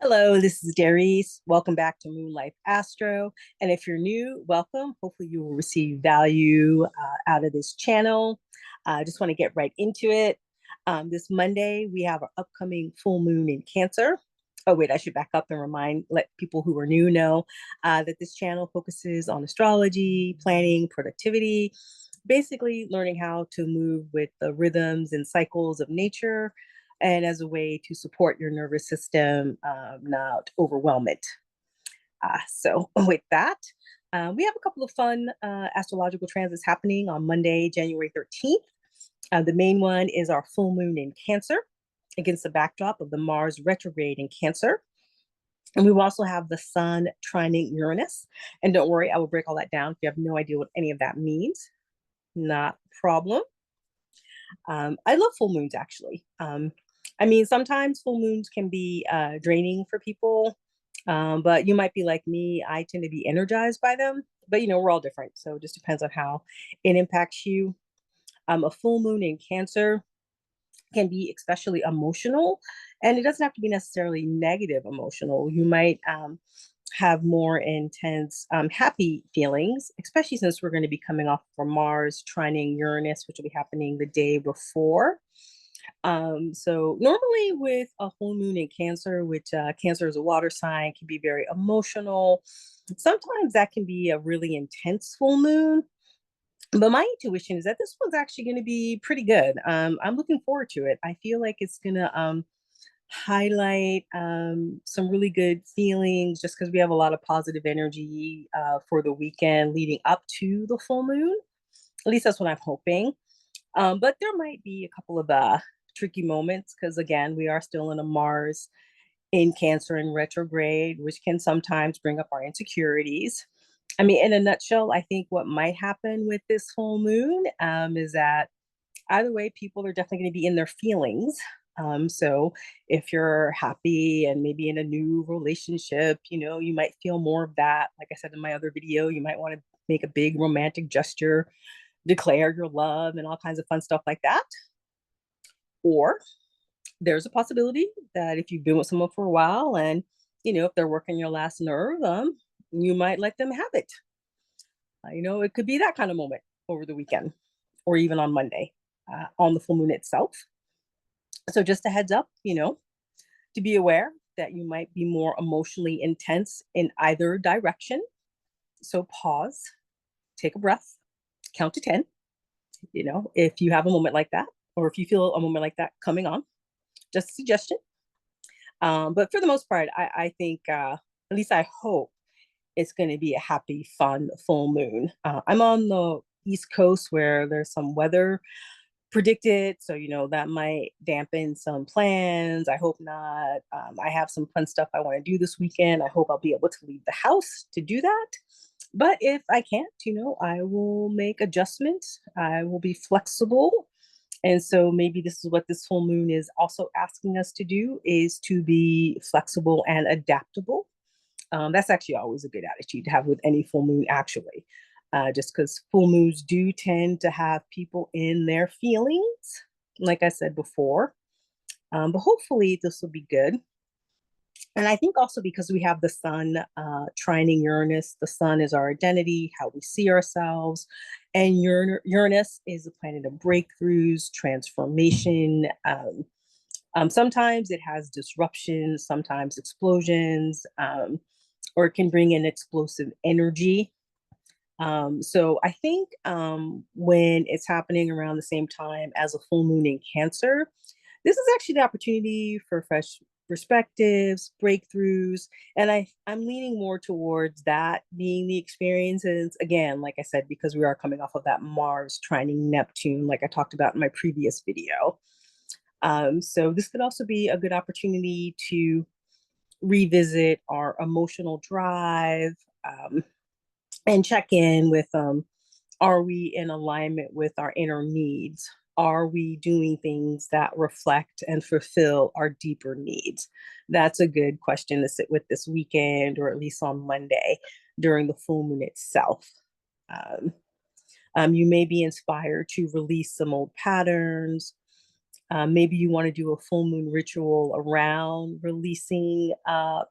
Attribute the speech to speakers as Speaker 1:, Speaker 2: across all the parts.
Speaker 1: Hello, this is Darice. Welcome back to Moon Life Astro. And if you're new, welcome. Hopefully, you will receive value out of this channel. I just want to get right into it. This Monday, we have our upcoming full moon in Cancer. Oh, wait, I should back up and let people who are new know that this channel focuses on astrology, planning, productivity, basically learning how to move with the rhythms and cycles of nature and as a way to support your nervous system, not overwhelm it. So with that, we have a couple of fun astrological transits happening on Monday, January 13th. The main one is our full moon in Cancer against the backdrop of the Mars retrograde in Cancer. And we will also have the Sun trining Uranus. And don't worry, I will break all that down if you have no idea what any of that means. Not a problem. I love full moons, actually. I mean, sometimes full moons can be draining for people, but you might be like me. I tend to be energized by them, but we're all different. So it just depends on how it impacts you. A full moon in Cancer can be especially emotional, and it doesn't have to be necessarily negative emotional. You might have more intense happy feelings, especially since we're going to be coming off from Mars trining Uranus, which will be happening the day before. So normally with a full moon in Cancer, which Cancer is a water sign, can be very emotional. Sometimes that can be a really intense full moon. But my intuition is that this one's actually going to be pretty good. I'm looking forward to it. I feel like it's going to highlight some really good feelings just because we have a lot of positive energy for the weekend leading up to the full moon. At least that's what I'm hoping. But there might be a couple of tricky moments because, again, we are still in a Mars in Cancer in retrograde, which can sometimes bring up our insecurities. I mean, in a nutshell, I think what might happen with this full moon is that either way, people are definitely going to be in their feelings. So if you're happy and maybe in a new relationship, you might feel more of that. Like I said in my other video, you might want to make a big romantic gesture, declare your love, and all kinds of fun stuff like that. Or there's a possibility that if you've been with someone for a while and, if they're working your last nerve, you might let them have it. It could be that kind of moment over the weekend or even on Monday on the full moon itself. So just a heads up, to be aware that you might be more emotionally intense in either direction. So pause, take a breath, count to 10, if you have a moment like that, or if you feel a moment like that coming on, just a suggestion. But for the most part, I think, at least I hope, it's going to be a happy, fun full moon. I'm on the East Coast where there's some weather predicted. So, that might dampen some plans. I hope not. I have some fun stuff I want to do this weekend. I hope I'll be able to leave the house to do that. But if I can't, I will make adjustments. I will be flexible. And so maybe this is what this full moon is also asking us to do, is to be flexible and adaptable. That's actually always a good attitude to have with any full moon, actually, just because full moons do tend to have people in their feelings, like I said before. But hopefully this will be good. And I think also because we have the Sun trining Uranus, the Sun is our identity, how we see ourselves. And Uranus is a planet of breakthroughs, transformation. Sometimes it has disruptions, sometimes explosions, or it can bring in explosive energy. So I think when it's happening around the same time as a full moon in Cancer, this is actually the opportunity for fresh perspectives, breakthroughs, and I'm leaning more towards that being the experiences. Again, like I said, because we are coming off of that Mars trining Neptune, like I talked about in my previous video. So this could also be a good opportunity to revisit our emotional drive, and check in with are we in alignment with our inner needs? Are we doing things that reflect and fulfill our deeper needs? That's a good question to sit with this weekend, or at least on Monday during the full moon itself. You may be inspired to release some old patterns, Maybe you want to do a full moon ritual around releasing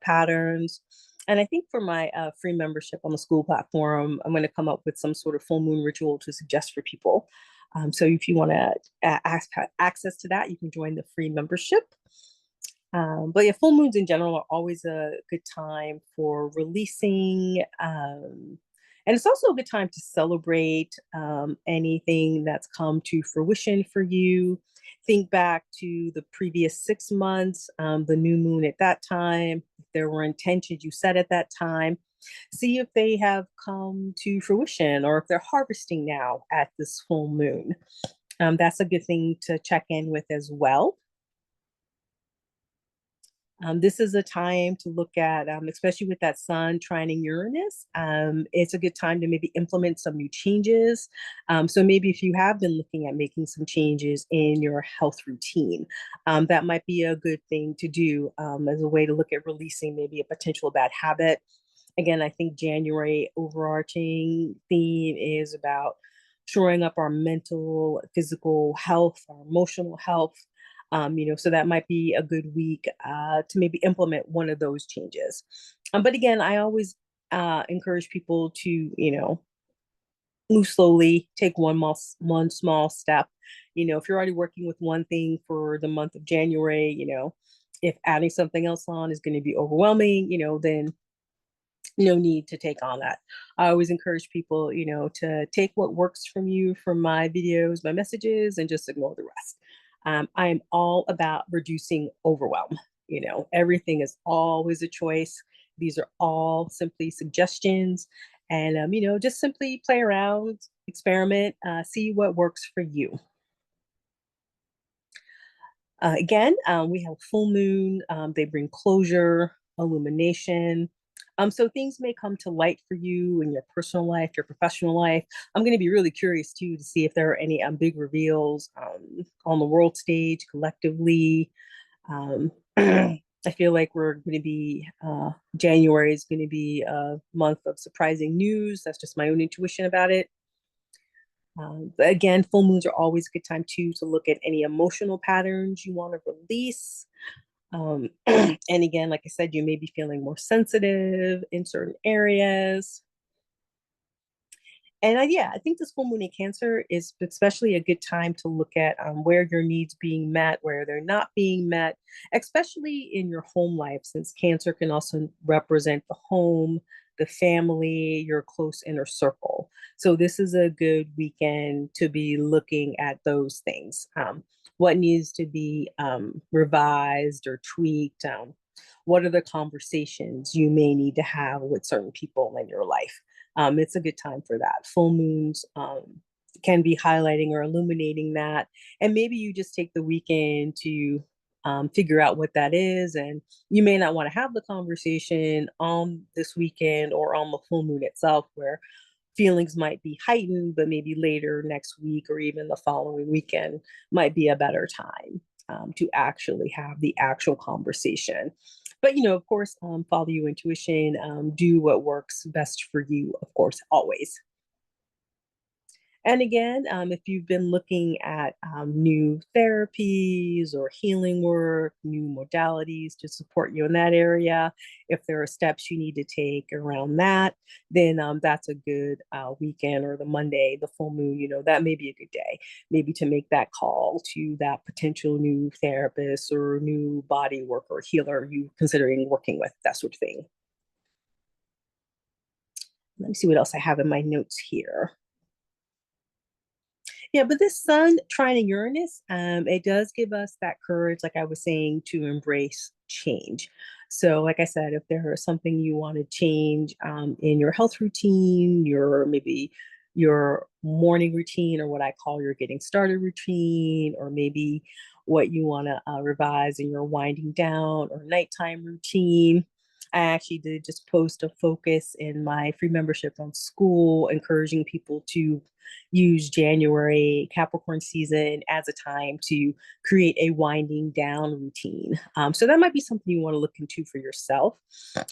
Speaker 1: patterns. And I think for my free membership on the school platform, I'm going to come up with some sort of full moon ritual to suggest for people. So if you want to access to that, you can join the free membership. But yeah, full moons in general are always a good time for releasing. And it's also a good time to celebrate anything that's come to fruition for you. Think back to the previous 6 months, the new moon at that time, if there were intentions you set at that time. See if they have come to fruition or if they're harvesting now at this full moon. That's a good thing to check in with as well. This is a time to look at, especially with that sun trining Uranus. It's a good time to maybe implement some new changes. So maybe if you have been looking at making some changes in your health routine, that might be a good thing to do as a way to look at releasing maybe a potential bad habit. Again, I think January overarching theme is about shoring up our mental, physical health, our emotional health. So that might be a good week to maybe implement one of those changes. But again, I always encourage people to, move slowly, take one small step. If you're already working with one thing for the month of January, if adding something else on is going to be overwhelming, then no need to take on that. I always encourage people, to take what works from you from my videos, my messages, and just ignore the rest. I'm all about reducing overwhelm. Everything is always a choice. These are all simply suggestions. And, just simply play around, experiment, see what works for you. Again, we have full moon. They bring closure, illumination. So things may come to light for you in your personal life, your professional life. I'm going to be really curious too to see if there are any big reveals on the world stage collectively. I feel like we're going to be, January is going to be a month of surprising news. That's just my own intuition about it. But again, full moons are always a good time too to look at any emotional patterns you want to release. And again, like I said, you may be feeling more sensitive in certain areas. And yeah, I think this full moon in Cancer is especially a good time to look at where your needs being met, where they're not being met, especially in your home life, since Cancer can also represent the home, the family, your close inner circle. So this is a good weekend to be looking at those things. What needs to be revised or tweaked? What are the conversations you may need to have with certain people in your life? It's a good time for that. Full moons can be highlighting or illuminating that. And maybe you just take the weekend to figure out what that is. And you may not want to have the conversation on this weekend or on the full moon itself, where feelings might be heightened, but maybe later next week or even the following weekend might be a better time to actually have the actual conversation. But, of course, follow your intuition, do what works best for you, of course, always. And again, if you've been looking at new therapies or healing work, new modalities to support you in that area, if there are steps you need to take around that, then that's a good weekend, or the Monday, the full moon, that may be a good day, maybe to make that call to that potential new therapist or new body work or healer you considering working with, that sort of thing. Let me see what else I have in my notes here. Yeah, but this sun trining Uranus, it does give us that courage, like I was saying, to embrace change. So, like I said, if there is something you want to change in your health routine, maybe your morning routine, or what I call your getting started routine, or maybe what you want to revise in your winding down or nighttime routine. I actually did just post a focus in my free membership on school, encouraging people to use January Capricorn season as a time to create a winding down routine. So that might be something you want to look into for yourself.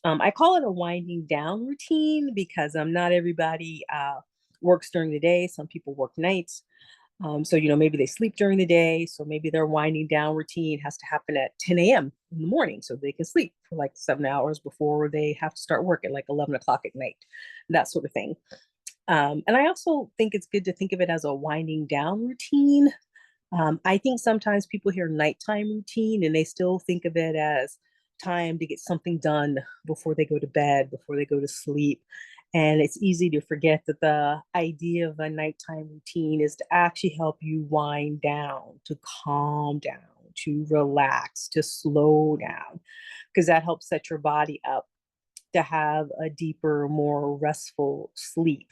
Speaker 1: I call it a winding down routine because not everybody works during the day. Some people work nights. So, maybe they sleep during the day. So maybe their winding down routine has to happen at 10 a.m. in the morning so they can sleep for like 7 hours before they have to start work at like 11 o'clock at night, that sort of thing. And I also think it's good to think of it as a winding down routine. I think sometimes people hear nighttime routine and they still think of it as time to get something done before they go to bed, before they go to sleep. And it's easy to forget that the idea of a nighttime routine is to actually help you wind down, to calm down, to relax, to slow down, because that helps set your body up to have a deeper, more restful sleep,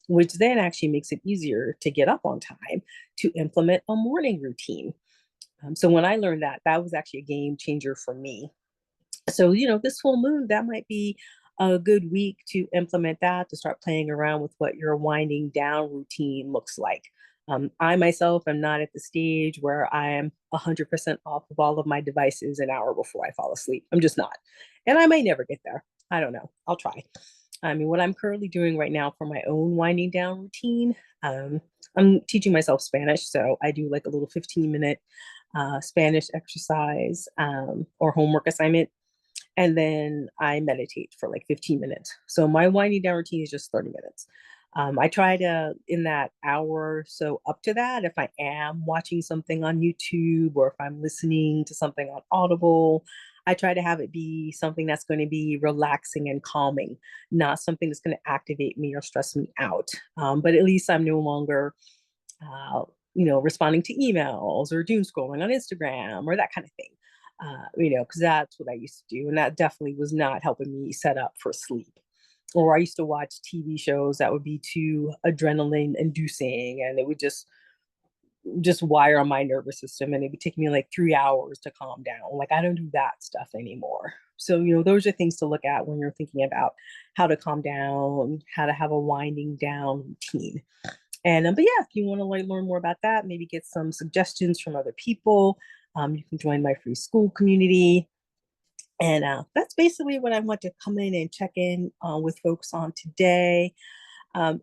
Speaker 1: which then actually makes it easier to get up on time to implement a morning routine. So when I learned that, that was actually a game changer for me. So, this full moon, that might be a good week to implement that, to start playing around with what your winding down routine looks like. I myself am not at the stage where I am 100% off of all of my devices an hour before I fall asleep. I'm just not. And I might never get there. I don't know. I'll try. I mean, what I'm currently doing right now for my own winding down routine, I'm teaching myself Spanish. So I do like a little 15-minute Spanish exercise or homework assignment. And then I meditate for like 15 minutes. So my winding down routine is just 30 minutes. I try to, in that hour so up to that, if I am watching something on YouTube or if I'm listening to something on Audible, I try to have it be something that's going to be relaxing and calming, not something that's going to activate me or stress me out. But at least I'm no longer, responding to emails or doom scrolling on Instagram or that kind of thing. Because that's what I used to do. And that definitely was not helping me set up for sleep. Or I used to watch TV shows that would be too adrenaline inducing and it would just wire on my nervous system and it would take me like 3 hours to calm down. Like I don't do that stuff anymore. So, those are things to look at when you're thinking about how to calm down, how to have a winding down routine. And but yeah, if you want to like learn more about that, maybe get some suggestions from other people, you can join my free school community. And that's basically what I want to come in and check in with folks on today.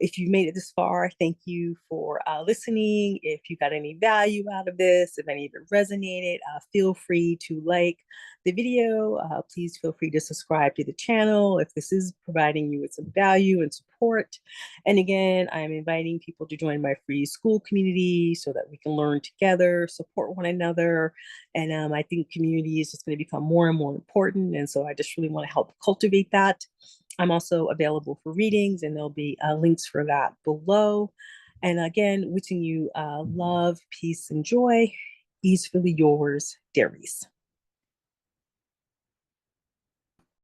Speaker 1: If you made it this far, thank you for listening. If you got any value out of this, if any of it resonated, feel free to like the video. Please feel free to subscribe to the channel if this is providing you with some value and support. And again, I'm inviting people to join my free school community so that we can learn together, support one another. And I think community is just going to become more and more important. And so I just really want to help cultivate that. I'm also available for readings, and there'll be links for that below. And again, wishing you love, peace, and joy. Easefully yours, Darice.